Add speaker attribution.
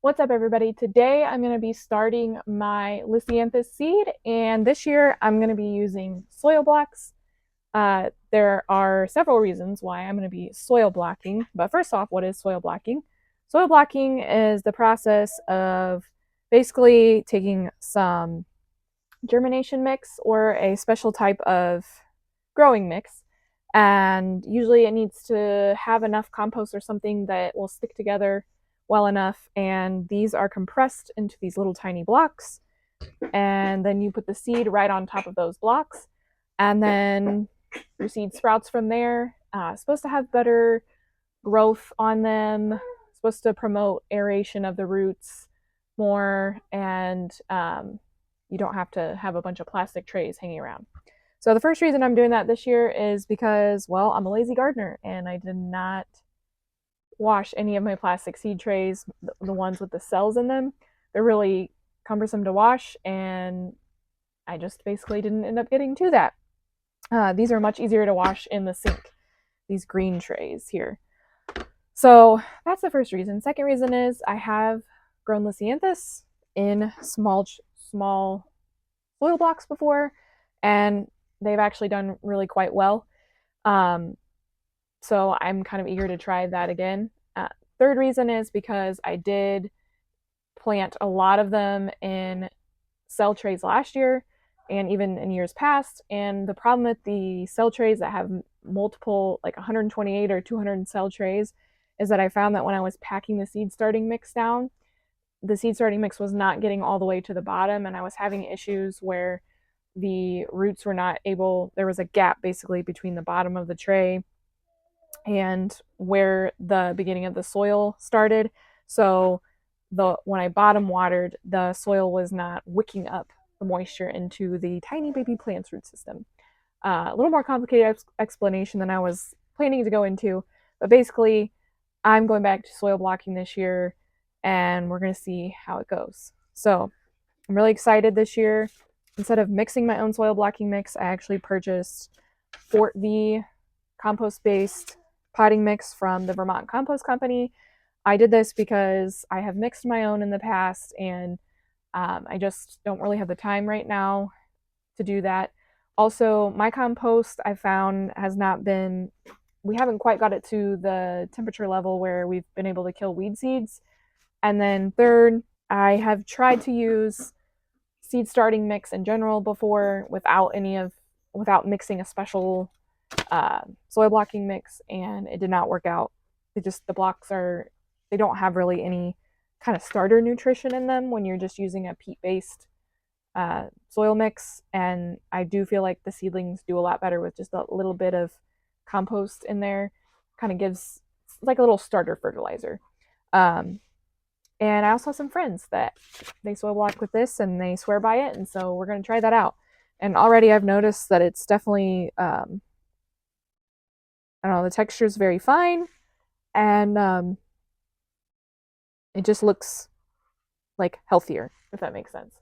Speaker 1: What's up, everybody? Today I'm going to be starting my Lisianthus seed, and this year I'm going to be using soil blocks. There are several reasons why I'm going to be soil blocking, but first off, what is soil blocking? Soil blocking is the process of basically taking some germination mix or a special type of growing mix, and usually it needs to have enough compost or something that will stick together well enough, and these are compressed into these little tiny blocks, and then you put the seed right on top of those blocks, and then your seed sprouts from there. Supposed to have better growth on them, supposed to promote aeration of the roots more, and you don't have to have a bunch of plastic trays hanging around. So the first reason I'm doing that this year is because, well, I'm a lazy gardener and I did not wash any of my plastic seed trays, the ones with the cells in them. They're really cumbersome to wash, and I just basically didn't end up getting to that. These are much easier to wash in the sink, these green trays here. So that's the first reason. Second reason is I have grown Lisianthus in small soil blocks before, and they've actually done really quite well. So I'm kind of eager to try that again. Third reason is because I did plant a lot of them in cell trays last year and even in years past. And the problem with the cell trays that have multiple, like 128 or 200 cell trays, is that I found that when I was packing the seed starting mix down, the seed starting mix was not getting all the way to the bottom, and I was having issues where the roots were not able, there was a gap basically between the bottom of the tray and where the beginning of the soil started. So when I bottom watered, the soil was not wicking up the moisture into the tiny baby plant's root system. A little more complicated explanation than I was planning to go into, but basically I'm going back to soil blocking this year, and we're going to see how it goes. So I'm really excited this year. Instead of mixing my own soil blocking mix, I actually purchased Fort V compost-based potting mix from the Vermont Compost Company. I did this because I have mixed my own in the past, and I just don't really have the time right now to do that. Also, my compost, I found, has not been, we haven't quite got it to the temperature level where we've been able to kill weed seeds. And then third, I have tried to use seed starting mix in general before without mixing a special soil blocking mix, and it did not work out. The blocks they don't have really any kind of starter nutrition in them when you're just using a peat based soil mix, and I do feel like the seedlings do a lot better with just a little bit of compost in there. Kind of gives like a little starter fertilizer. And I also have some friends that they soil block with this and they swear by it, and so we're going to try that out. And already I've noticed that it's definitely I don't know, the texture is very fine, and it just looks like healthier, if that makes sense.